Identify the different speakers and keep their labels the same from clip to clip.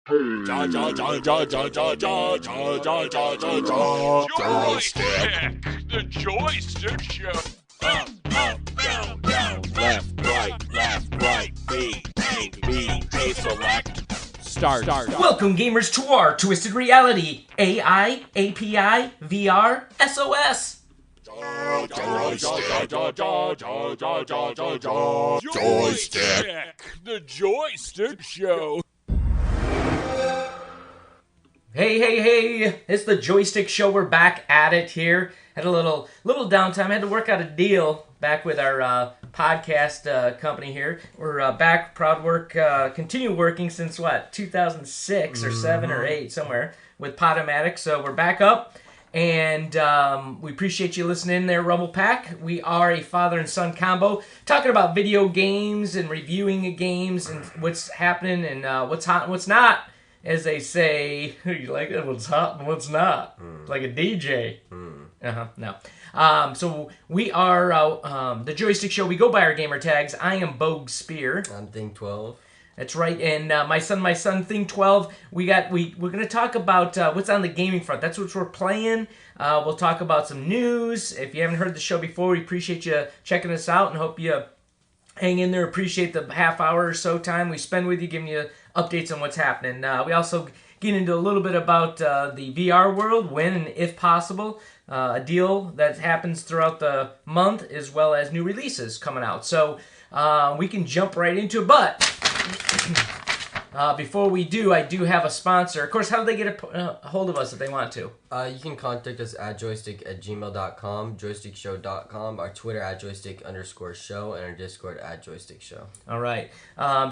Speaker 1: Joystick, the Joystick Show. Up, down, left, right, B, A, select. Start.
Speaker 2: Welcome, gamers, to our Twisted Reality AI, API, VR, SOS.
Speaker 1: Joystick, the Joystick Show.
Speaker 2: Hey, it's the Joystick Show. We're back at it here. Had a little downtime. Had to work out a deal back with our podcast company here. We're back, proud work, continue working since 2006 or 7 or 8, somewhere, with Podomatic. So we're back up, and we appreciate you listening there, Rumble Pack. We are a father and son combo, talking about video games and reviewing games and what's happening and what's hot and what's not. As they say, you like it? What's hot and what's not? Like a DJ. No. So we are the Joystick Show. We go by our gamer tags. I am Bogue Spear.
Speaker 3: I'm Thing12.
Speaker 2: That's right. And my son, Thing12. We're gonna talk about what's on the gaming front. That's what we're playing. We'll talk about some news. If you haven't heard the show before, we appreciate you checking us out and hope you hang in there. Appreciate the half hour or so time we spend with you, giving you updates on what's happening. We also get into a little bit about the VR world, when and if possible, a deal that happens throughout the month, as well as new releases coming out. So we can jump right into it, but before we do, I do have a sponsor. Of course, how do they get a hold of us if they want to?
Speaker 3: You can contact us at joystick@gmail.com, joystickshow.com, our Twitter at joystick_show, and our Discord at joystickshow.
Speaker 2: All right.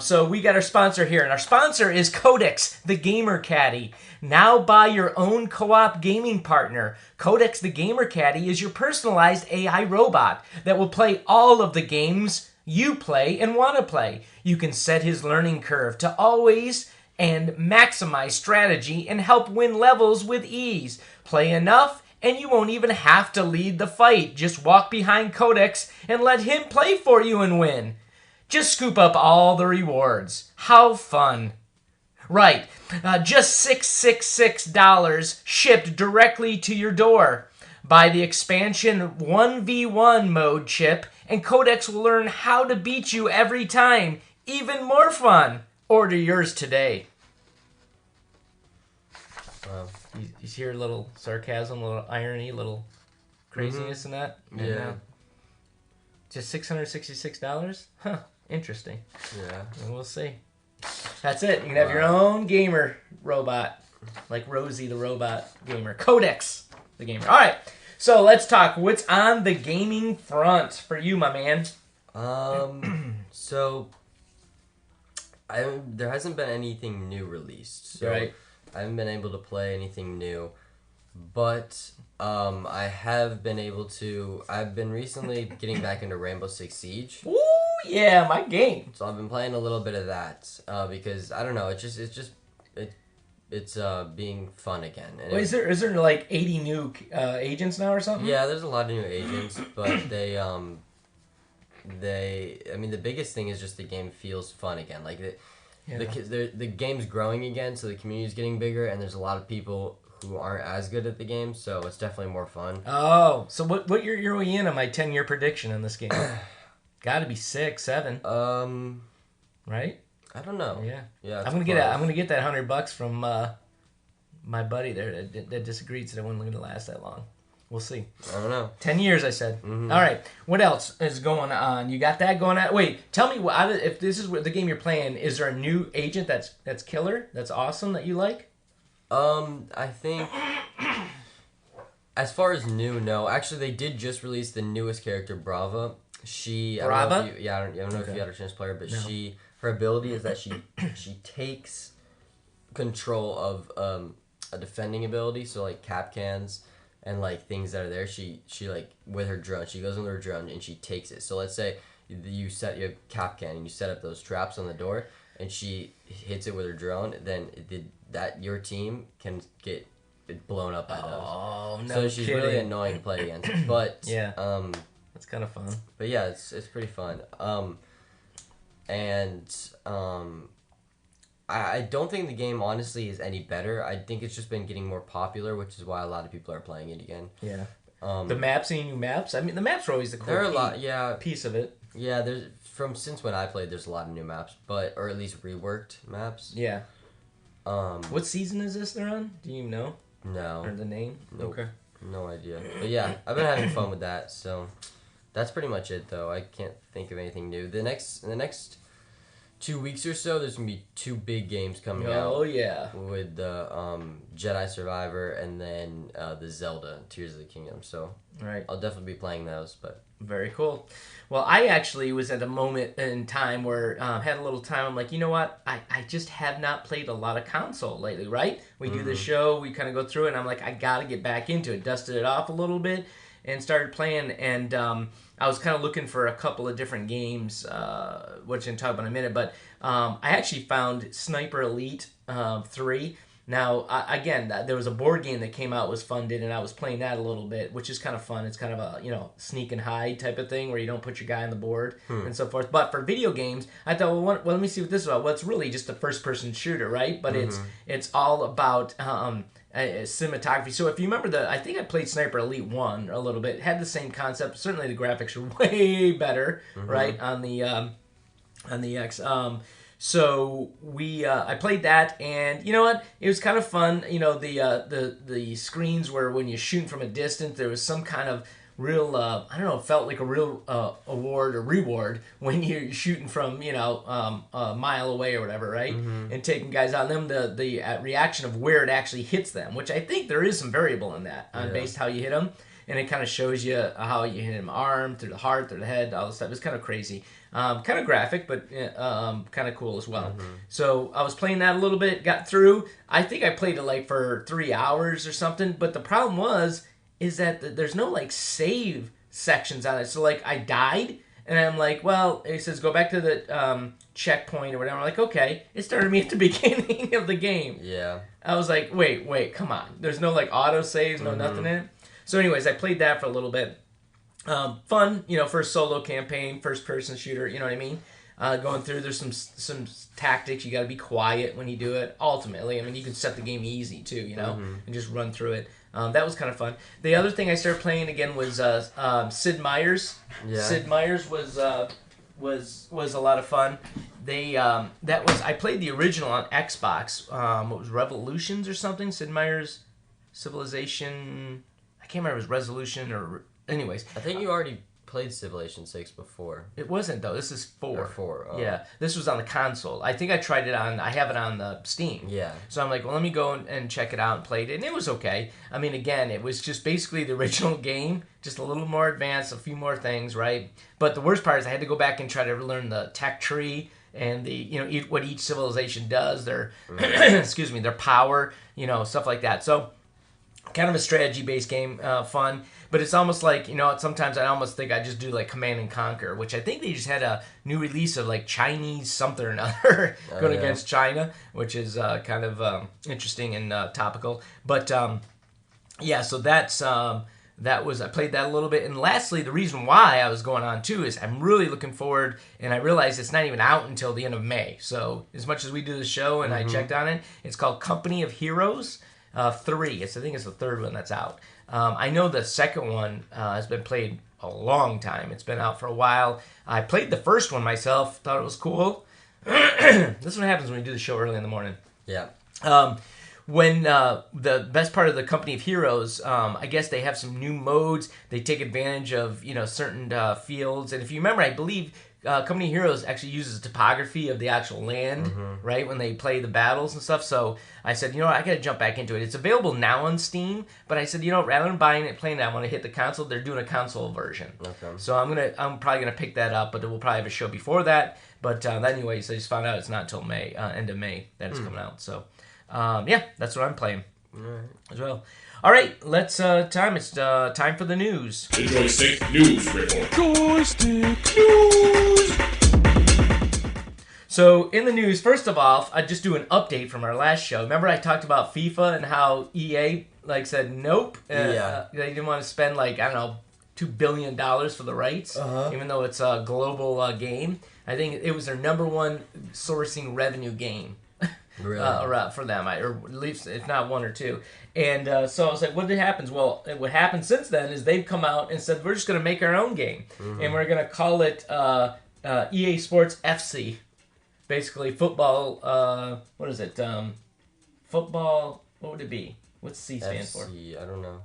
Speaker 2: So we got our sponsor here, and our sponsor is Codex, the Gamer Caddy. Now buy your own co-op gaming partner. Codex, the Gamer Caddy, is your personalized AI robot that will play all of the games you play and want to play. You can set his learning curve to always and maximize strategy and help win levels with ease. Play enough and you won't even have to lead the fight. Just walk behind Codex and let him play for you and win. Just scoop up all the rewards. How fun. Right, just $666 shipped directly to your door. Buy the expansion 1v1 mode chip, and Codex will learn how to beat you every time. Even more fun. Order yours today. You hear a little sarcasm, a little irony, a little craziness in that?
Speaker 3: Yeah.
Speaker 2: And, just $666? Huh, interesting.
Speaker 3: Yeah.
Speaker 2: And we'll see. That's it. You can have your own gamer robot. Like Rosie the robot gamer. Codex the gamer. All right. So let's talk. What's on the gaming front for you, my man?
Speaker 3: So there hasn't been anything new released. So
Speaker 2: Right.
Speaker 3: I haven't been able to play anything new, but I have been able to. I've been recently getting back into Rainbow Six Siege.
Speaker 2: Ooh, yeah, my game.
Speaker 3: So I've been playing a little bit of that because I don't know. It's being fun again. And
Speaker 2: Wait, is there like 80 new agents now or something?
Speaker 3: Yeah, there's a lot of new agents, but they I mean, the biggest thing is just the game feels fun again. Like the game's growing again, so the community's getting bigger, and there's a lot of people who aren't as good at the game, so it's definitely more fun.
Speaker 2: Oh, so what year are we in on my 10-year prediction on this game? Got to be 6, 7. Right?
Speaker 3: I don't know.
Speaker 2: Yeah. I'm gonna get that $100 from my buddy there that disagreed, said it wasn't going to last that long. We'll see.
Speaker 3: I don't know.
Speaker 2: 10 years, I said. Mm-hmm. All right. What else is going on? You got that going on? Wait, tell me if this is the game you're playing. Is there a new agent that's killer? That's awesome that you like?
Speaker 3: I think as far as new, no. Actually, they did just release the newest character, Brava.
Speaker 2: Brava?
Speaker 3: I don't know if you had a chance to play her, but
Speaker 2: No.
Speaker 3: her ability is that she takes control of a defending ability, so like cap cans and like things that are there. She like with her drone, she goes into her drone and she takes it. So let's say you set your cap can and you set up those traps on the door, and she hits it with her drone, then your team can get blown up by those.
Speaker 2: Oh no!
Speaker 3: So she's
Speaker 2: kidding.
Speaker 3: really annoying to play against, but
Speaker 2: yeah, that's kind of fun.
Speaker 3: But yeah, it's pretty fun. I don't think the game honestly is any better. I think it's just been getting more popular, which is why a lot of people are playing it again.
Speaker 2: Yeah. The maps, any new maps? I mean, the maps are always the core piece of it.
Speaker 3: Yeah, since when I played, there's a lot of new maps, or at least reworked maps.
Speaker 2: Yeah. What season is this they're on? Do you know?
Speaker 3: No.
Speaker 2: Or the name?
Speaker 3: Nope.
Speaker 2: Okay.
Speaker 3: No idea. But yeah, I've been having fun with that. So that's pretty much it, though. I can't think of anything new. In the next 2 weeks or so, there's gonna be 2 big games coming out.
Speaker 2: Oh yeah.
Speaker 3: With the Jedi Survivor and then the Zelda Tears of the Kingdom. So
Speaker 2: right.
Speaker 3: I'll definitely be playing those. But
Speaker 2: very cool. Well, I actually was at a moment in time where had a little time. I'm like, you know what? I just have not played a lot of console lately, right? We do the show, we kind of go through it, and I'm like, I got to get back into it. Dusted it off a little bit and started playing, and I was kind of looking for a couple of different games, which I can talk about in a minute, but I actually found Sniper Elite 3. Now, again, there was a board game that came out, was funded, and I was playing that a little bit, which is kind of fun. It's kind of a, sneak and hide type of thing where you don't put your guy on the board and so forth. But for video games, I thought, well, let me see what this is about. Well, it's really just a first-person shooter, right? But it's all about cinematography. So if you remember I think I played Sniper Elite 1 a little bit. It had the same concept. Certainly the graphics are way better, right, on the X. So I played that, and you know what? It was kind of fun. The screens were when you're shooting from a distance. There was some kind of real, I don't know, it felt like a real award or reward when you're shooting from a mile away or whatever, right? And taking guys on them. The reaction of where it actually hits them, which I think there is some variable in that based how you hit them. And it kind of shows you how you hit him arm, through the heart, through the head, all this stuff. It's kind of crazy. Kind of graphic, but kind of cool as well. So I was playing that a little bit, got through. I think I played it for 3 hours or something. But the problem is that there's no save sections on it. So I died, and I'm like, well, it says go back to the checkpoint or whatever. I'm like, okay. It started me at the beginning of the game.
Speaker 3: yeah,
Speaker 2: I was like, wait, come on. There's no auto saves, no nothing in it. So anyways, I played that for a little bit. Fun, for a solo campaign, first-person shooter, you know what I mean? Going through, there's some tactics. You got to be quiet when you do it. Ultimately, I mean, you can set the game easy, too, and just run through it. That was kind of fun. The other thing I started playing again was Sid Meier's. Yeah. Sid Meier's was a lot of fun. I played the original on Xbox. What was Revolutions or something? Sid Meier's Civilization... I can't remember if it was Resolution or... Anyways.
Speaker 3: I think you already played Civilization 6 before.
Speaker 2: It wasn't, though. This is 4.
Speaker 3: 4. Oh.
Speaker 2: Yeah. This was on the console. I think I tried it on... I have it on the Steam.
Speaker 3: Yeah.
Speaker 2: So I'm like, well, let me go and check it out and play it. And it was okay. I mean, again, it was just basically the original game. Just a little more advanced, a few more things, right? But the worst part is I had to go back and try to learn the tech tree and the what each civilization does, their excuse me, their power, stuff like that. So kind of a strategy-based game, fun. But it's almost like, sometimes I almost think I just do Command and Conquer, which I think they just had a new release of Chinese something or another going against China, which is kind of interesting and topical. But yeah, so I played that a little bit. And lastly, the reason why I was going on too is I'm really looking forward, and I realize it's not even out until the end of May. So as much as we do the show and I checked on it, it's called Company of Heroes 3. I think it's the third one that's out. I know the second one has been played a long time. It's been out for a while. I played the first one myself. Thought it was cool. This is what happens when we do the show early in the morning.
Speaker 3: Yeah.
Speaker 2: When the best part of the Company of Heroes, I guess they have some new modes. They take advantage of certain fields. And if you remember, I believe Company of Heroes actually uses topography of the actual land, right, when they play the battles and stuff. So I said, I got to jump back into it. It's available now on Steam, but I said, rather than buying it, playing that, I want to hit the console. They're doing a console version. Okay. So I'm probably gonna pick that up, but we'll probably have a show before that. But anyways, I just found out it's not until May, end of May, that it's coming out. So yeah, that's what I'm playing as well. All right, let's time. It's time for the news.
Speaker 1: The Joystick News Report. Joystick News.
Speaker 2: So in the news, first of all, I just do an update from our last show. Remember I talked about FIFA and how EA said nope. They didn't want to spend $2 billion for the rights, even though it's a global game. I think it was their number one sourcing revenue game. Really? For them, or at least if not one or two. And so I was like, what happens? Well, what happened since then is they've come out and said, we're just going to make our own game. And we're going to call it EA Sports FC. Basically, football, what is it? Football, what would it be? What's C stand for?
Speaker 3: I don't know.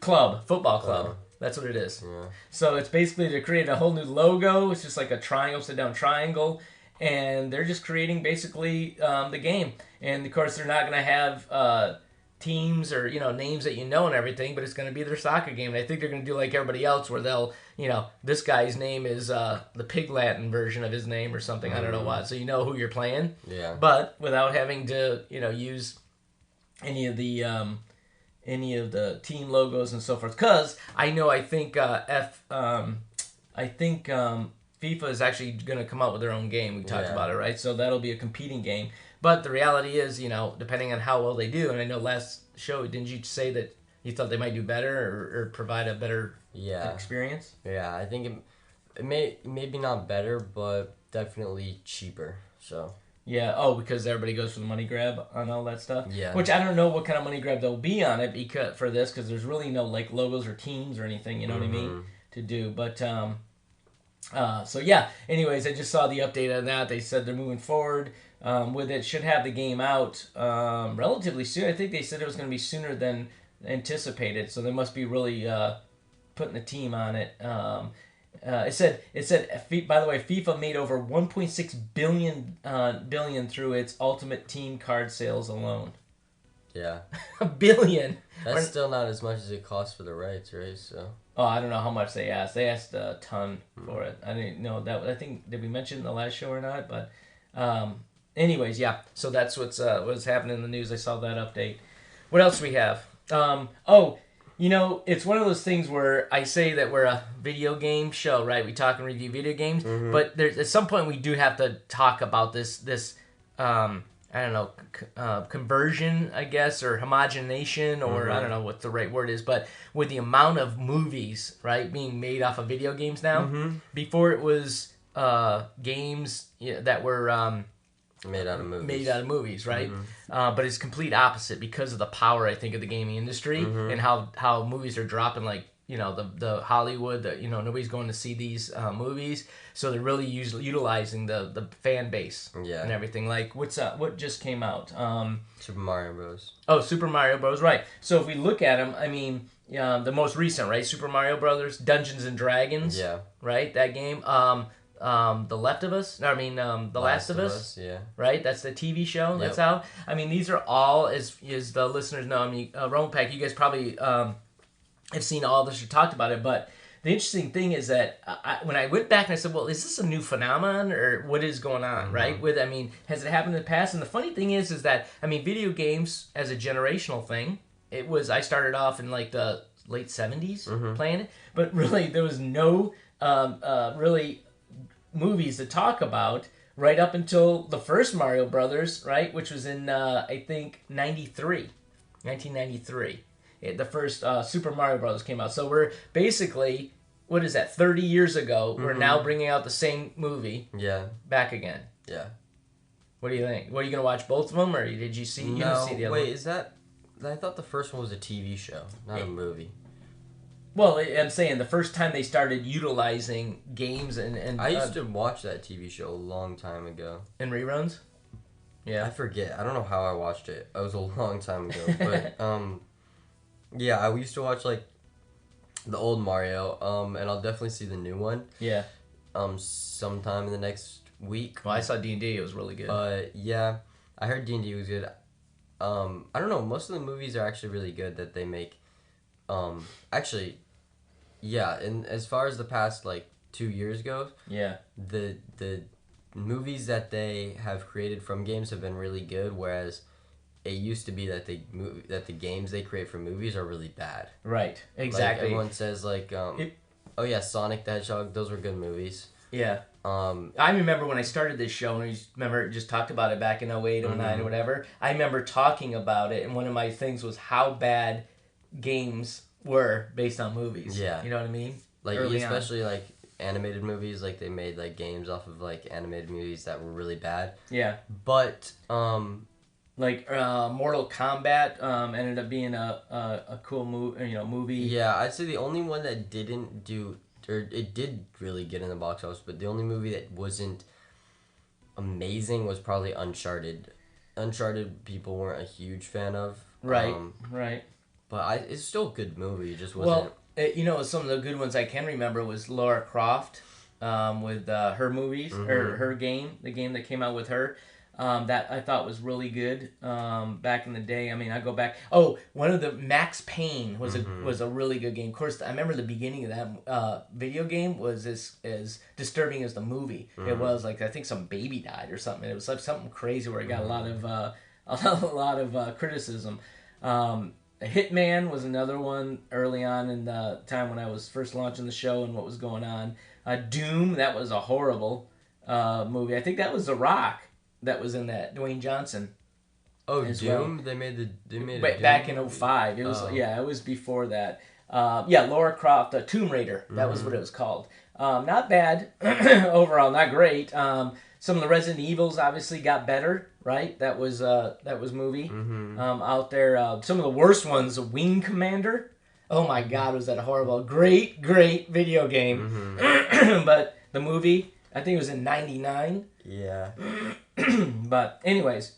Speaker 2: Football club. That's what it is.
Speaker 3: Yeah.
Speaker 2: So it's basically to create a whole new logo. It's just like a triangle, upside down triangle. And they're just creating basically the game. And of course, they're not going to have teams or names that and everything, but it's going to be their soccer game. And I think they're going to do like everybody else, where they'll this guy's name is the Pig Latin version of his name or something. I don't know what. So you know who you're playing.
Speaker 3: Yeah.
Speaker 2: But without having to use any of the team logos and so forth. Because I think FIFA is actually going to come out with their own game. We talked about it, right? So that'll be a competing game. But the reality is, depending on how well they do, and I know last show, didn't you say that you thought they might do better or provide a better experience?
Speaker 3: Yeah, I think it maybe not better, but definitely cheaper. So
Speaker 2: yeah, because everybody goes for the money grab on all that stuff.
Speaker 3: Yeah,
Speaker 2: which I don't know what kind of money grab there'll be on it because there's really no like logos or teams or anything. You know what I mean to do, but. So yeah. Anyways, I just saw the update on that. They said they're moving forward with it. Should have the game out relatively soon. I think they said it was going to be sooner than anticipated. So they must be really putting a team on it. It said. By the way, FIFA made over 1.6 billion through its Ultimate Team card sales alone.
Speaker 3: Yeah.
Speaker 2: $1 billion.
Speaker 3: That's still not as much as it costs for the rights, right? So.
Speaker 2: Oh, I don't know how much they asked. They asked a ton for it. I didn't know that. I think, did we mention in the last show or not? But anyways, yeah. So that's what's happening in the news. I saw that update. What else we have? It's one of those things where I say that we're a video game show, right? We talk and review video games. But at some point we do have to talk about this I don't know, conversion, I guess, or homogenation, or I don't know what the right word is, but with the amount of movies, right, being made off of video games now. Before it was games that were
Speaker 3: made out of movies.
Speaker 2: Right? But it's complete opposite because of the power, I think, of the gaming industry and how movies are dropping like, the Hollywood, nobody's going to see these movies, so they're really utilizing the fan base and everything. Like, what just came out?
Speaker 3: Super Mario Bros.
Speaker 2: Oh, Super Mario Bros. Right. So if we look at them, I mean, the most recent, right? Super Mario Brothers, Dungeons and Dragons. Yeah. Right. That game. The Left of Us. No, I mean, The Last of Us. Yeah. Right. That's the TV show that's out. I mean, these are all as the listeners know. I mean, Roman Pack, you guys probably. I've seen all this or talked about it, but the interesting thing is that when I went back and I said, well, is this a new phenomenon or what is going on, right? Has it happened in the past? And the funny thing is that, I mean, video games as a generational thing, I started off in like the late 70s playing it, but really there was no really movies to talk about right up until the first Mario Brothers, right? Which was in, I think, 1993. The first Super Mario Bros. Came out. So we're basically, 30 years ago, we're now bringing out the same movie back again. Yeah. What do you think? Are you going to watch both of them, or did you see, you didn't see the other one?
Speaker 3: Wait, is that... I thought the first one was a TV show, not a movie.
Speaker 2: Well, I'm saying the first time they started utilizing games and
Speaker 3: I used to watch that TV show a long time ago.
Speaker 2: And reruns? Yeah.
Speaker 3: I forget. I don't know how I watched it. It was a long time ago. But, yeah, I used to watch, like, the old Mario, and I'll definitely see the new one. Yeah. Sometime in the next week.
Speaker 2: Well, I saw D&D. It was really good.
Speaker 3: Yeah, I heard D&D was good. I don't know. Most of the movies are actually really good that they make. Actually, yeah, and as far as the past, like, 2 years goes, the movies that they have created from games have been really good, whereas... It used to be that the games they create for movies are really bad. Right. Exactly. Like everyone says like, Sonic the Hedgehog. Those were good movies. Yeah.
Speaker 2: I remember when I started this show, and just talked about it back in 08, 09, or whatever. I remember talking about it, and one of my things was how bad games were based on movies. Yeah. You know what I mean?
Speaker 3: Like especially like animated movies. Like they made like games off of like animated movies that were really bad.
Speaker 2: Yeah.
Speaker 3: But
Speaker 2: like Mortal Kombat ended up being a cool movie.
Speaker 3: Yeah, I'd say the only one that didn't do, or it did really get in the box office, but the only movie that wasn't amazing was probably Uncharted. Uncharted people weren't a huge fan of.
Speaker 2: Right. Right.
Speaker 3: But it's still a good movie. It just wasn't.
Speaker 2: Well, some of the good ones I can remember was Lara Croft with her movies or her game, the game that came out with her. That I thought was really good back in the day. I mean, I go back. Oh, one of the Max Payne was a really good game. Of course, I remember the beginning of that video game was as disturbing as the movie. It was like I think some baby died or something. It was like something crazy where it got a lot of criticism. Hitman was another one early on in the time when I was first launching the show and what was going on. Doom, that was a horrible movie. I think that was The Rock that was in that, Dwayne Johnson.
Speaker 3: Oh, Doom? Well. They made
Speaker 2: it back in 2005. It was it was before that. Lara Croft, Tomb Raider. That was what it was called. Not bad overall, not great. Some of the Resident Evils obviously got better, right? That was movie out there. Some of the worst ones, Wing Commander. Oh my God, was that horrible? Great video game. But the movie, I think it was in '99.
Speaker 3: Yeah.
Speaker 2: But anyways,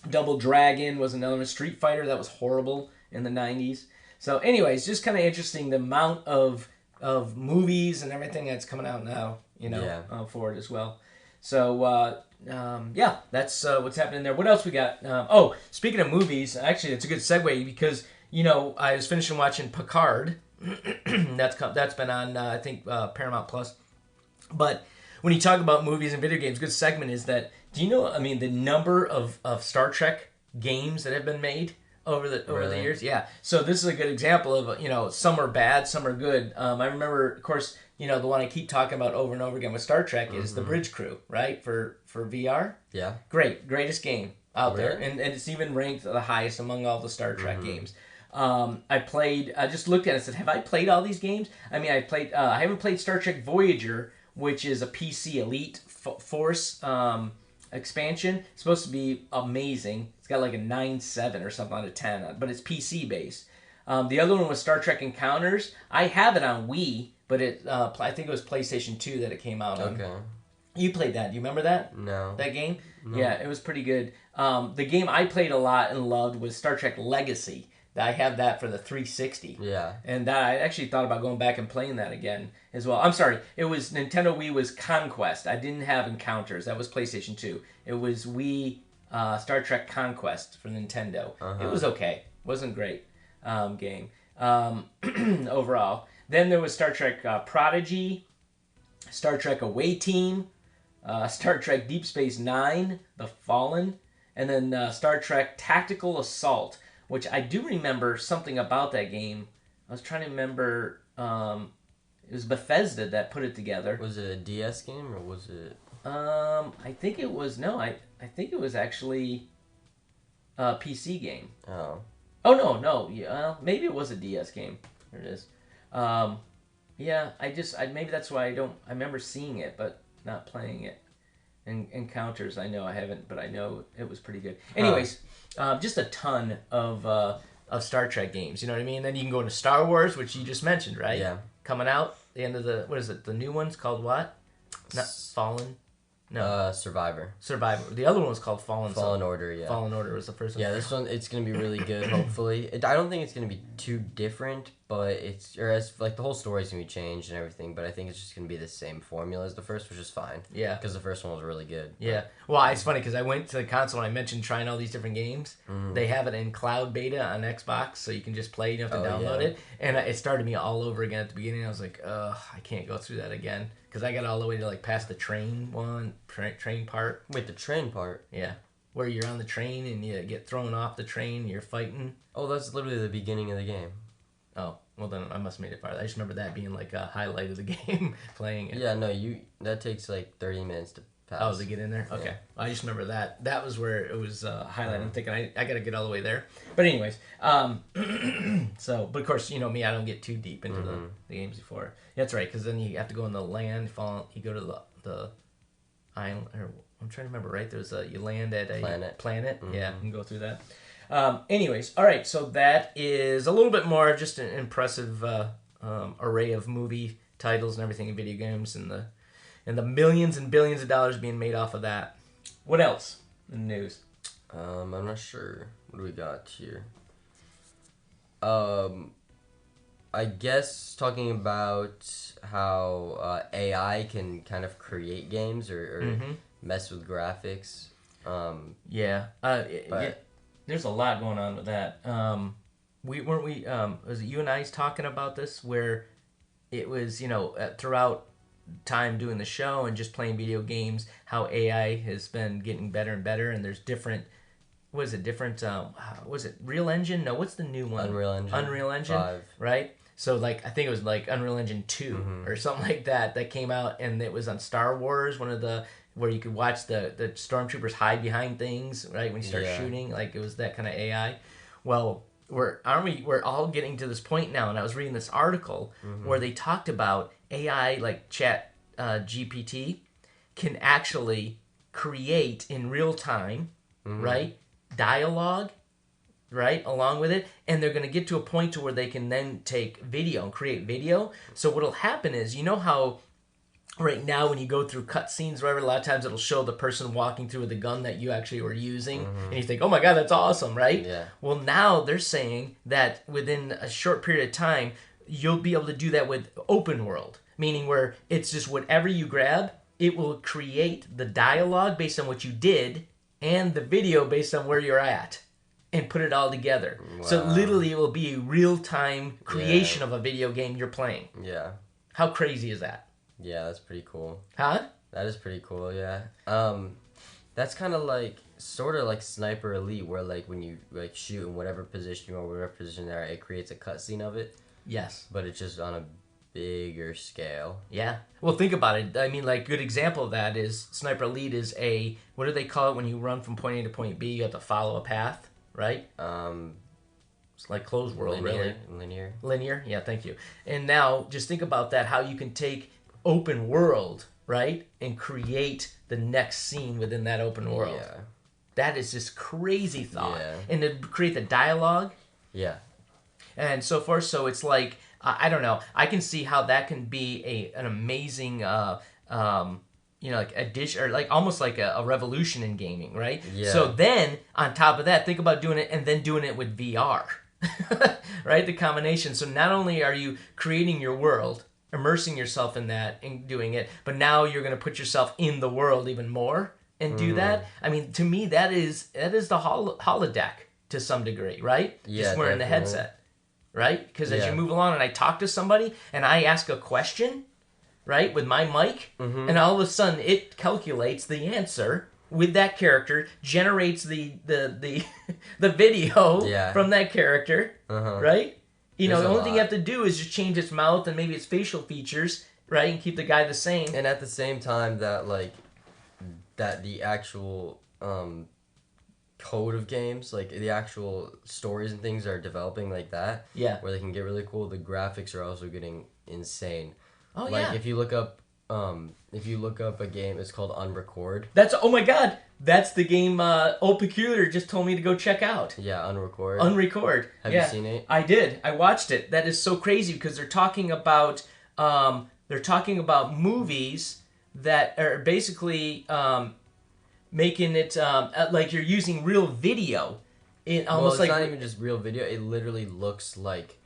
Speaker 2: Double Dragon was another one. Street Fighter, that was horrible in the '90s. So anyways, just kind of interesting the amount of movies and everything that's coming out now, for it as well. So that's what's happening there. What else we got? Speaking of movies, actually, it's a good segue because I was finishing watching Picard. That's been on I think Paramount Plus. But when you talk about movies and video games, good segment is that. Do you know? I mean, the number of Star Trek games that have been made over the years. Yeah. So this is a good example of some are bad, some are good. I remember, of course, the one I keep talking about over and over again with Star Trek is the Bridge Crew, right? For VR.
Speaker 3: Yeah.
Speaker 2: Greatest game out there, and it's even ranked the highest among all the Star Trek games. I just looked at it and said, have I played all these games? I mean, I haven't played Star Trek Voyager, which is a PC Elite Force expansion. It's supposed to be amazing. It's got like a 9.7 or something out of 10, but it's PC based. The other one was Star Trek Encounters. I have it on Wii, but I think it was PlayStation 2 that it came out on. Okay. You played that. Do you remember that?
Speaker 3: No.
Speaker 2: That game? No. Yeah, it was pretty good. The game I played a lot and loved was Star Trek Legacy. I have that for the 360.
Speaker 3: Yeah.
Speaker 2: And I actually thought about going back and playing that again as well. I'm sorry. It was Nintendo Wii was Conquest. I didn't have Encounters. That was PlayStation 2. It was Wii Star Trek Conquest for Nintendo. It was okay. Wasn't great game overall. Then there was Star Trek Prodigy, Star Trek Away Team, Star Trek Deep Space Nine, The Fallen, and then Star Trek Tactical Assault, which I do remember something about that game. I was trying to remember. It was Bethesda that put it together.
Speaker 3: Was it a DS game or was it?
Speaker 2: I think it was I think it was actually a PC game.
Speaker 3: Oh.
Speaker 2: Oh no. Yeah, maybe it was a DS game. There it is. Yeah. Maybe that's why I remember seeing it but not playing it. And Encounters, I know I haven't, but I know it was pretty good. Anyways, just a ton of Star Trek games. You know what I mean? And then you can go into Star Wars, which you just mentioned, right?
Speaker 3: Yeah.
Speaker 2: Coming out the end of the new one's called what? Not Fallen. No.
Speaker 3: Survivor.
Speaker 2: The other one was called Fallen.
Speaker 3: Fallen Order, yeah.
Speaker 2: Fallen Order was the first one.
Speaker 3: Yeah, this one, it's going to be really good, hopefully. I don't think it's going to be too different, but the whole story's going to be changed and everything, but I think it's just going to be the same formula as the first, which is fine.
Speaker 2: Yeah.
Speaker 3: Because the first one was really good.
Speaker 2: Yeah. Well, it's funny because I went to the console and I mentioned trying all these different games. They have it in cloud beta on Xbox, so you can just play, you don't have to download it. And it started me all over again at the beginning. I was like, I can't go through that again. Because I got all the way to past the train part.
Speaker 3: Wait, the train part?
Speaker 2: Yeah. Where you're on the train and you get thrown off the train and you're fighting.
Speaker 3: Oh, that's literally the beginning of the game.
Speaker 2: Oh, well then I must have made it farther. I just remember that being a highlight of the game, playing it.
Speaker 3: Yeah, no, that takes 30 minutes to pass.
Speaker 2: Oh, they get in there? Okay.
Speaker 3: Yeah.
Speaker 2: I just remember that. That was where it was highlighted. I'm thinking, I got to get all the way there. But anyways, so, but of course, you know me, I don't get too deep into the games before. Yeah, that's right, because then you have to go in the land, you go to the island, or I'm trying to remember, right? There's you land at a planet. Yeah, you can go through that. Anyways, all right, so that is a little bit more just an impressive array of movie titles and everything in video games, and the millions and billions of dollars being made off of that. What else in the news?
Speaker 3: I'm not sure. What do we got here? I guess talking about how AI can kind of create games or mess with graphics.
Speaker 2: Yeah. There's a lot going on with that. Was it you and I talking about this, where it was, you know, throughout time doing the show and just playing video games, how AI has been getting better and better, and there's different, was it Real Engine? No, what's the new one? Unreal Engine
Speaker 3: 5.
Speaker 2: Right? So, like, I think it was like Unreal Engine 2 or something like that came out, and it was on Star Wars, where you could watch the stormtroopers hide behind things, right, when you start shooting. Like, it was that kind of AI. Well, we're all getting to this point now, and I was reading this article where they talked about AI, like Chat GPT, can actually create in real time, right, dialogue, right, along with it, and they're going to get to a point to where they can then take video and create video. So what'll happen is, you know how right now when you go through cutscenes, whatever, a lot of times it'll show the person walking through with the gun that you actually were using, and you think, oh my god, that's awesome, right?
Speaker 3: Yeah.
Speaker 2: Well, now they're saying that within a short period of time, you'll be able to do that with open world, meaning where it's just whatever you grab, it will create the dialogue based on what you did and the video based on where you're at, and put it all together. Wow. So literally it will be a real-time creation of a video game you're playing.
Speaker 3: Yeah.
Speaker 2: How crazy is that?
Speaker 3: Yeah, that's pretty cool.
Speaker 2: Huh?
Speaker 3: That is pretty cool, yeah. That's kind of like, sort of like Sniper Elite, where like when you like shoot in whatever position you are, whatever position there, it creates a cutscene of it.
Speaker 2: Yes.
Speaker 3: But it's just on a bigger scale.
Speaker 2: Yeah. Well, think about it. I mean, like, good example of that is Sniper Elite is a, what do they call it when you run from point A to point B? You have to follow a path, right? It's like closed world, really. Linear, yeah, thank you. And now, just think about that, how you can take open world, right, and create the next scene within that open world.
Speaker 3: Yeah.
Speaker 2: That is just crazy thought.
Speaker 3: Yeah.
Speaker 2: And to create the dialogue.
Speaker 3: Yeah.
Speaker 2: And so forth. So it's like, I don't know. I can see how that can be an amazing, like addition, or like almost like a revolution in gaming, right?
Speaker 3: Yeah.
Speaker 2: So then, on top of that, think about doing it and then doing it with VR, right? The combination. So not only are you creating your world, immersing yourself in that and doing it, but now you're going to put yourself in the world even more and do that. I mean, to me, that is the holodeck to some degree, right?
Speaker 3: Yeah,
Speaker 2: just wearing the headset, right? Because as you move along and I talk to somebody and I ask a question, right, with my mic, and all of a sudden it calculates the answer with that character, generates the video from that character, right? You know, the only thing you have to do is just change its mouth and maybe its facial features, right, and keep the guy the same.
Speaker 3: And at the same time that the actual code of games, like the actual stories and things are developing like that, where they can get really cool, the graphics are also getting insane.
Speaker 2: Oh,
Speaker 3: like if you look up a game, it's called Unrecord.
Speaker 2: Oh my god, that's the game Old Peculiar just told me to go check out.
Speaker 3: Yeah, Unrecord.
Speaker 2: Have
Speaker 3: you seen it?
Speaker 2: I did. I watched it. That is so crazy because they're talking about movies that are basically making it like you're using real video. It's
Speaker 3: not even just real video. It literally looks like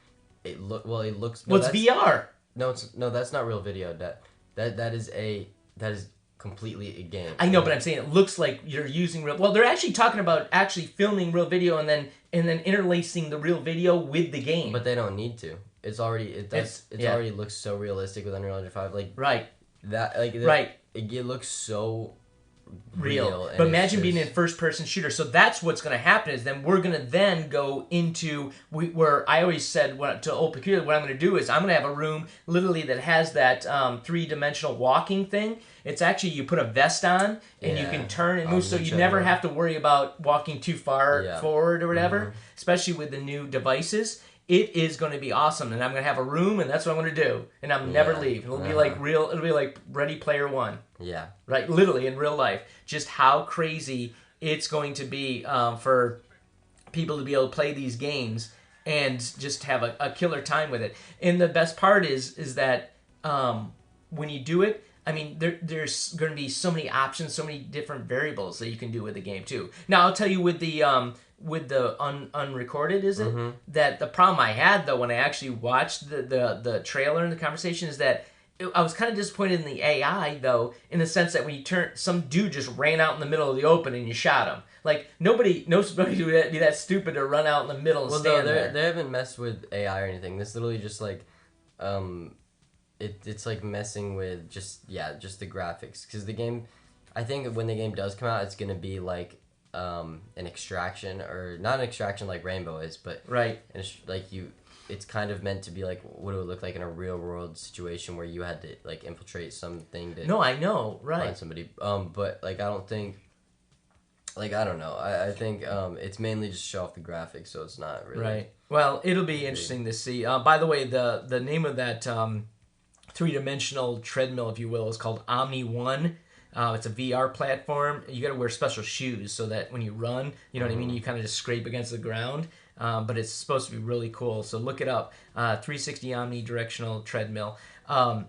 Speaker 3: it looks.
Speaker 2: Well, it's VR.
Speaker 3: No, that's not real video. That is completely a game.
Speaker 2: I know, but I'm saying it looks like you're using real. Well, they're actually talking about actually filming real video and then interlacing the real video with the game.
Speaker 3: But they don't need to. It already looks so realistic with Unreal Engine 5. Like
Speaker 2: right.
Speaker 3: That like right. It looks so real.
Speaker 2: But imagine being in first-person shooter. So that's what's going to happen is then we're going to then go into where I always said to Old Peculiar, what I'm going to do is I'm going to have a room literally that has that three-dimensional walking thing. It's actually you put a vest on and you can turn and move, so you never have to worry about walking too far forward or whatever, especially with the new devices. It is going to be awesome, and I'm going to have a room, and that's what I'm going to do, and I'm never leave. It'll be like it'll be like Ready Player One. Yeah. Right, literally in real life. Just how crazy it's going to be for people to be able to play these games and just have a killer time with it. And the best part is that when you do it, I mean, there's going to be so many options, so many different variables that you can do with the game too. Now, I'll tell you with the unrecorded, is it? That the problem I had though when I actually watched the trailer and the conversation is that I was kind of disappointed in the AI though, in the sense that when you some dude just ran out in the middle of the open and you shot him. Like nobody would be that stupid to run out in the middle and stand there.
Speaker 3: They haven't messed with AI or anything. This literally just like, it's like messing with just the graphics, because the game, I think when the game does come out, it's gonna be like an extraction, or not an extraction like Rainbow is, but it's kind of meant to be like what it would look like in a real world situation where you had to like infiltrate something to find somebody. But like I don't think, like I don't know. I think it's mainly just show off the graphics, so it's not really
Speaker 2: right. Well, it'll be interesting to see. By the way, the name of that three-dimensional treadmill, if you will, is called Omni 1. It's a VR platform. You got to wear special shoes so that when you run, you know what I mean, you kind of just scrape against the ground. But it's supposed to be really cool. So look it up. 360 Omni Directional Treadmill. I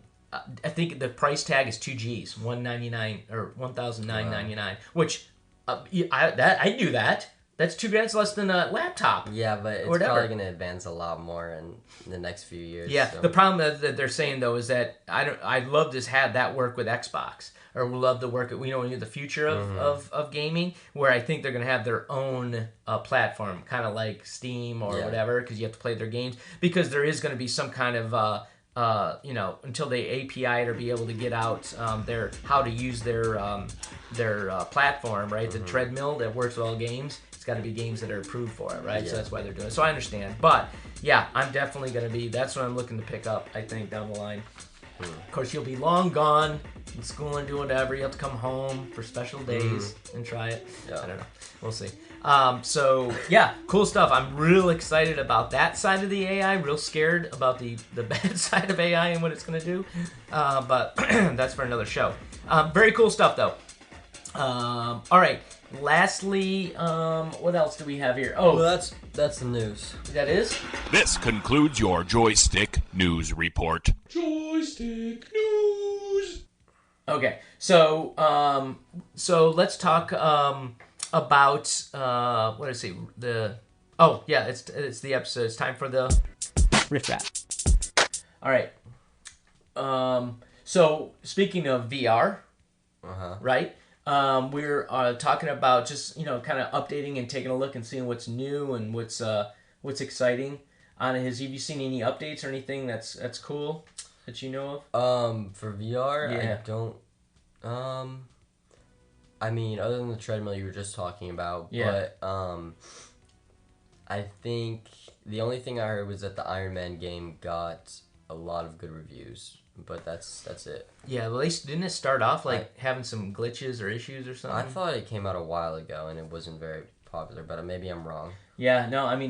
Speaker 2: think the price tag is $2,000, $199 or $1,999. Which I do that. That's $2,000 less than a laptop.
Speaker 3: Yeah, but it's probably going to advance a lot more in the next few years.
Speaker 2: Yeah, so. The problem that they're saying though is that I'd love to have that work with Xbox, or would love to work at the future of gaming, where I think they're going to have their own platform, kind of like Steam or whatever, because you have to play their games, because there is going to be some kind of until they API it or be able to get out how to use their platform, right? The treadmill that works with all games. Got to be games that are approved for it, right? So that's why they're doing it. So I understand, but yeah, I'm definitely gonna be. That's what I'm looking to pick up. I think down the line. Of course, you'll be long gone in school and do whatever. You have to come home for special days and try it. Yeah. I don't know. We'll see. So yeah, cool stuff. I'm real excited about that side of the AI. Real scared about the bad side of AI and what it's gonna do. But that's for another show. Very cool stuff though. All right. Lastly, what else do we have here? Oh,
Speaker 3: well, that's the news.
Speaker 2: That is?
Speaker 1: This concludes your Joystick News Report. Joystick News!
Speaker 2: Okay, so let's talk about what did I say? It's the episode. It's time for the riff rap. All right. So speaking of VR, right? We're talking about just kind of updating and taking a look and seeing what's new and what's exciting. Have you seen any updates or anything that's cool that you know
Speaker 3: of? For VR, I don't. I mean, other than the treadmill you were just talking about, but I think the only thing I heard was that the Iron Man game got a lot of good reviews. But that's it. Yeah, well, didn't it start off having some glitches or issues or something? I thought it came out a while ago and it wasn't very popular, but maybe I'm wrong. Yeah, no, I mean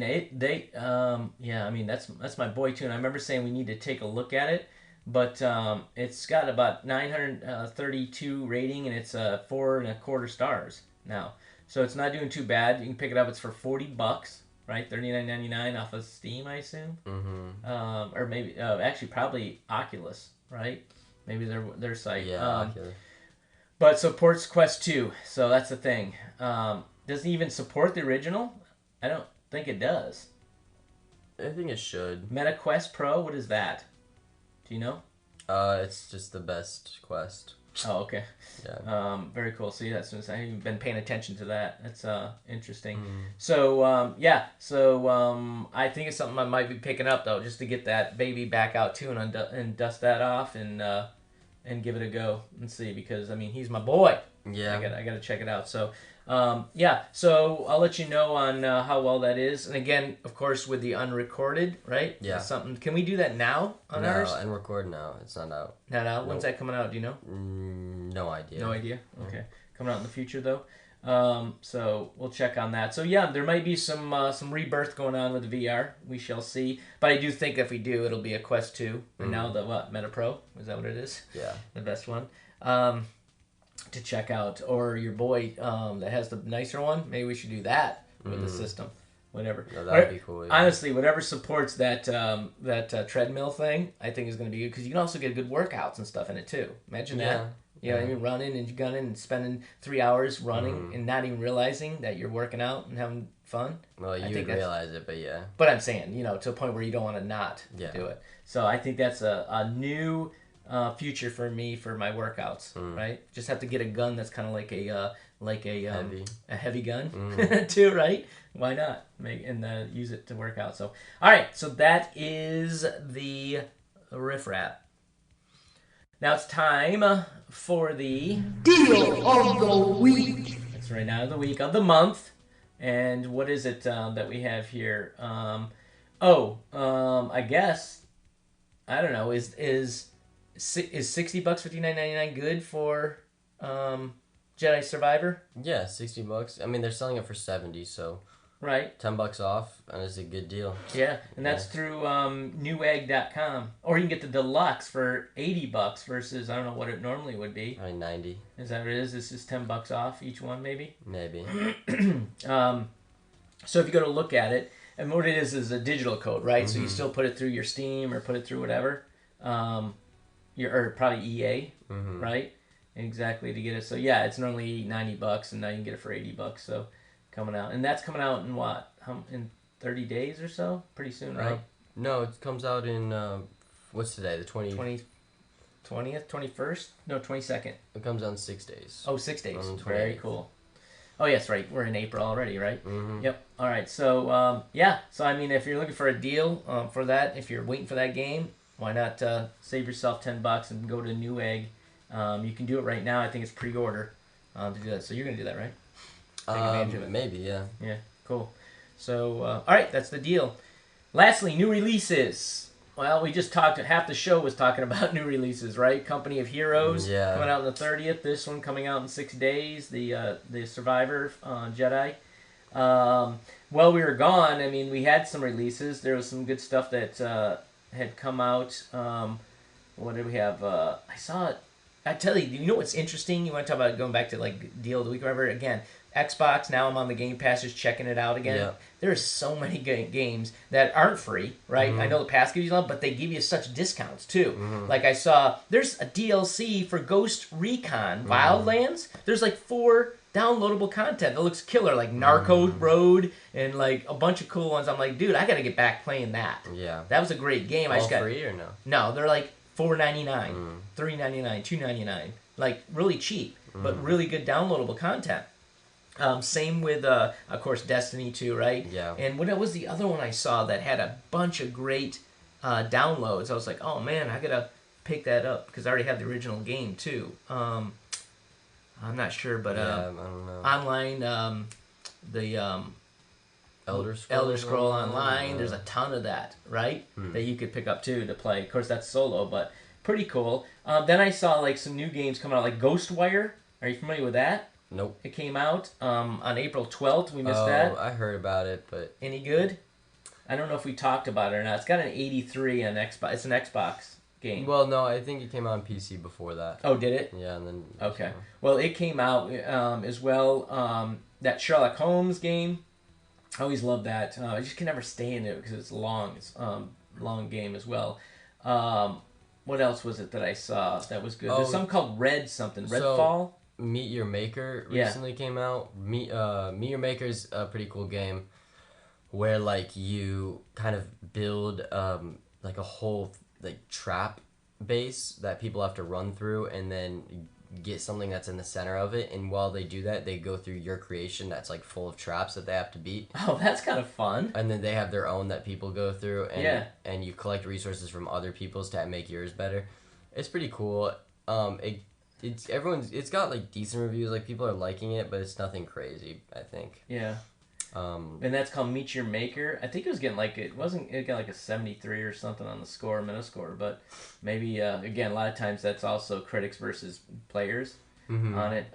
Speaker 3: that's my boy too, and I remember saying we need to take a look at it, but it's got about 932 rating and it's 4.25 stars now, so it's not doing too bad. You can pick it up. It's for $40. Right, $39.99 off of Steam, I assume. Or maybe actually probably Oculus, right? Maybe their site. Yeah, Oculus. But supports Quest 2, so that's the thing. Does it even support the original? I don't think it does. I think it should. Meta Quest Pro, what is that? Do you know? It's just the best Quest. Oh, okay. Yeah. Very cool. See, I haven't been paying attention to that. That's interesting. So, I think it's something I might be picking up though, just to get that baby back out too, and dust that off and give it a go and see, because I mean he's my boy. Yeah.
Speaker 2: I gotta check it out. So, yeah. So I'll let you know on how well that is. And again, of course, with the unrecorded, right?
Speaker 3: Yeah.
Speaker 2: That's something. Can we do that now on ours?
Speaker 3: No, and record now. It's not out.
Speaker 2: Not out. When's that coming out? Do you know?
Speaker 3: No idea.
Speaker 2: No idea. Okay, coming out in the future though. So we'll check on that. So yeah, there might be some rebirth going on with the VR. We shall see. But I do think if we do, it'll be a Quest 2. And now the Meta Pro? Is that what it is?
Speaker 3: Yeah.
Speaker 2: The best one. To check out. Or your boy that has the nicer one. Maybe we should do that with the system. Whatever.
Speaker 3: No, that'd be cool. Yeah.
Speaker 2: Honestly, whatever supports that treadmill thing, I think is going to be good. Because you can also get good workouts and stuff in it too. Imagine that. You know what I mean? Running and gunning and spending 3 hours running and not even realizing that you're working out and having fun.
Speaker 3: Well, you realize it, but yeah.
Speaker 2: But I'm saying, to a point where you don't want to not do it. So I think that's a new future for me for my workouts, right? Just have to get a gun that's kind of like a heavy gun too, right? Why not use it to work out? So all right, so that is the riff rap. Now it's time for the
Speaker 1: Deal of the week.
Speaker 2: That's right now the week of the month, and what is it that we have here? I guess I don't know. Is $60 $59.99 good for Jedi Survivor?
Speaker 3: Yeah, $60. I mean, they're selling it for $70, so
Speaker 2: right,
Speaker 3: $10 off, and it's a good deal.
Speaker 2: Yeah, and that's through newegg.com, or you can get the deluxe for $80 versus I don't know what it normally would be.
Speaker 3: Probably 90.
Speaker 2: Is that what it is? This is $10 off each one, maybe.
Speaker 3: Maybe.
Speaker 2: So if you go to look at it, and what it is a digital code, right? So you still put it through your Steam or put it through whatever, or probably EA, right? Exactly, to get it. So yeah, it's normally $90, and now you can get it for $80. So coming out, and that's coming out in what? In 30 days or so? Pretty soon, right?
Speaker 3: No, it comes out in what's today? The 20th,
Speaker 2: 21st? No, 22nd.
Speaker 3: It comes out in 6 days.
Speaker 2: Oh, 6 days.
Speaker 3: On the
Speaker 2: Very
Speaker 3: 28th.
Speaker 2: cool. Oh, yes, right. We're in April already, right?
Speaker 3: Mm-hmm.
Speaker 2: Yep. All right. So, yeah. So, I mean, if you're looking for a deal for that, if you're waiting for that game, why not save yourself $10 and go to Newegg? You can do it right now. I think it's pre-order to do that. So, you're going to do that, right? Take advantage of it.
Speaker 3: Maybe, yeah.
Speaker 2: Yeah, cool. So, all right. That's the deal. Lastly, new releases. Well, we just talked, half the show was talking about new releases, right? Company of Heroes coming out on the 30th. This one coming out in 6 days. The Survivor Jedi. While we were gone, I mean, we had some releases. There was some good stuff that had come out. What did we have? I saw it. I tell you know what's interesting? You want to talk about going back to like deal of the week or whatever? Again, Xbox, now I'm on the Game Pass, just checking it out again. Yeah. There's so many games that aren't free, right? I know the pass gives you a lot, but they give you such discounts too. Like I saw, there's a DLC for Ghost Recon Wildlands. There's like 4 downloadable content that looks killer, like Narco Road and like a bunch of cool ones. I'm like, dude, I gotta get back playing that.
Speaker 3: Yeah.
Speaker 2: That was a great game.
Speaker 3: All free or no?
Speaker 2: No, they're like $4.99, $3.99, $2.99. Like really cheap, but really good downloadable content. Same with, of course, Destiny 2, right?
Speaker 3: Yeah.
Speaker 2: And what was the other one I saw that had a bunch of great downloads? I was like, oh man, I gotta pick that up because I already have the original game too. I'm not sure, but
Speaker 3: I don't know.
Speaker 2: Online, the Elder Scroll Online. There's a ton of that, right? That you could pick up too to play. Of course, that's solo, but pretty cool. Then I saw like some new games coming out, like Ghostwire. Are you familiar with that?
Speaker 3: Nope.
Speaker 2: It came out on April 12th. We missed that.
Speaker 3: Oh, I heard about it, but...
Speaker 2: Any good? I don't know if we talked about it or not. It's got an 83 on Xbox. It's an Xbox game.
Speaker 3: Well, no, I think it came out on PC before that.
Speaker 2: Oh, did it?
Speaker 3: Yeah, and then...
Speaker 2: Okay. Well, it came out as well. That Sherlock Holmes game. I always loved that. I just can never stay in it because it's long. It's long game as well. What else was it that I saw that was good? There's something called Redfall.
Speaker 3: Meet Your Maker recently came out. Meet Your Maker's a pretty cool game where like you kind of build like a whole like trap base that people have to run through and then get something that's in the center of it, and while they do that they go through your creation that's like full of traps that they have to beat.
Speaker 2: Oh, that's kind of fun.
Speaker 3: And then they have their own that people go through, and and you collect resources from other people's to make yours better. It's pretty cool. It's got like decent reviews. Like people are liking it, but it's nothing crazy. I think.
Speaker 2: Yeah. And that's called Meet Your Maker. I think it was getting like it got like a 73 or something on the Metascore, but maybe again a lot of times that's also critics versus players on it.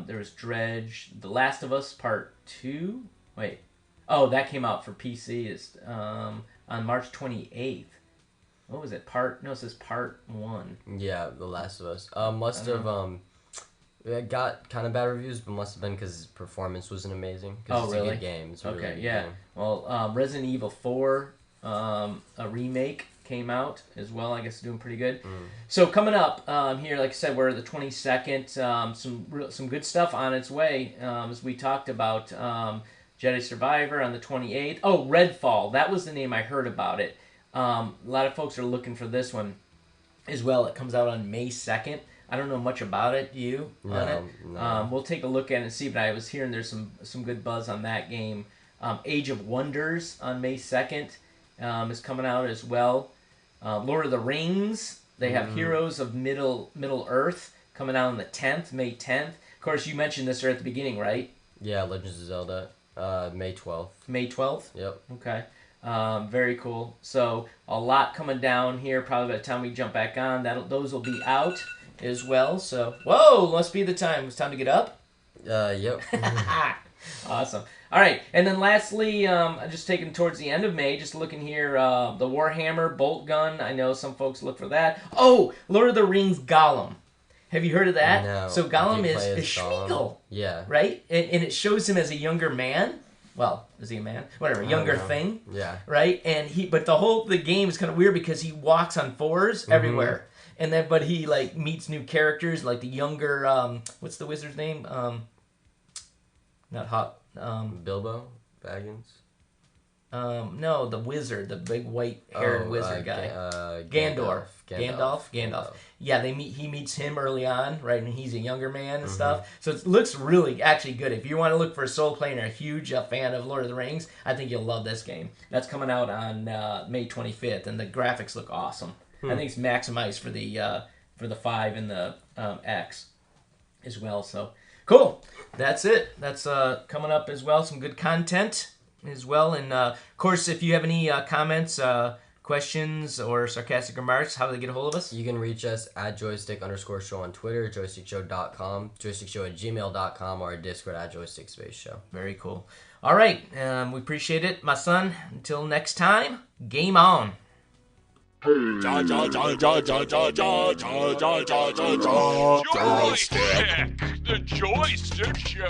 Speaker 2: There was Dredge, The Last of Us Part 2. Wait, oh that came out for PC is on March 28th. What was it? It says Part 1.
Speaker 3: Yeah, The Last of Us. Must have it got kind of bad reviews, but must have been because performance wasn't amazing.
Speaker 2: Oh,
Speaker 3: it's
Speaker 2: really?
Speaker 3: a good game. It's a
Speaker 2: Okay,
Speaker 3: really good
Speaker 2: yeah.
Speaker 3: game.
Speaker 2: Well, Resident Evil 4, a remake came out as well. I guess doing pretty good. So coming up here, like I said, we're the 22nd. Some good stuff on its way. As we talked about, Jedi Survivor on the 28th. Oh, Redfall. That was the name I heard about it. A lot of folks are looking for this one as well. It comes out on May 2nd. I don't know much about it. No. We'll take a look at it and see, but I was hearing there's some good buzz on that game. Age of Wonders on May 2nd is coming out as well. Lord of the Rings, they have Heroes of Middle Earth coming out on the 10th, May 10th. Of course, you mentioned this right at the beginning, right?
Speaker 3: Yeah, Legends of Zelda, May 12th.
Speaker 2: May 12th?
Speaker 3: Yep.
Speaker 2: Okay. Very cool. So a lot coming down here. Probably by the time we jump back on, those will be out as well. So, whoa, must be the time. It's time to get up.
Speaker 3: Yep.
Speaker 2: Awesome. All right, and then lastly, just taking towards the end of May, just looking here, the Warhammer Bolt Gun. I know some folks look for that. Oh, Lord of the Rings Gollum. Have you heard of that?
Speaker 3: No.
Speaker 2: So Gollum is
Speaker 3: Gollum.
Speaker 2: Schmeagol.
Speaker 3: Yeah.
Speaker 2: Right? And it shows him as a younger man. Well, is he a man? Whatever, younger thing.
Speaker 3: Yeah.
Speaker 2: Right? And but the game is kind of weird because he walks on fours everywhere. And then, but he like meets new characters, like the younger, what's the wizard's name? Not Hot.
Speaker 3: Bilbo Baggins.
Speaker 2: No, the wizard, the big white-haired wizard guy.
Speaker 3: Gandalf.
Speaker 2: Gandalf. Yeah, he meets him early on, right, and he's a younger man and stuff. So it looks really actually good. If you want to look for a soul player and a huge fan of Lord of the Rings, I think you'll love this game. That's coming out on May 25th, and the graphics look awesome. I think it's maximized for the 5 and the X as well. So cool. That's it. That's coming up as well. Some good content as well. And of course, if you have any comments, questions, or sarcastic remarks, how do they get a hold of us?
Speaker 3: You can reach us at joystick_show on Twitter, joystickshow.com, joystickshow@gmail.com, or our Discord at joystick_show.
Speaker 2: Very cool. All right. We appreciate it, my son. Until next time, game on.
Speaker 1: Joystick, the Joystick Show.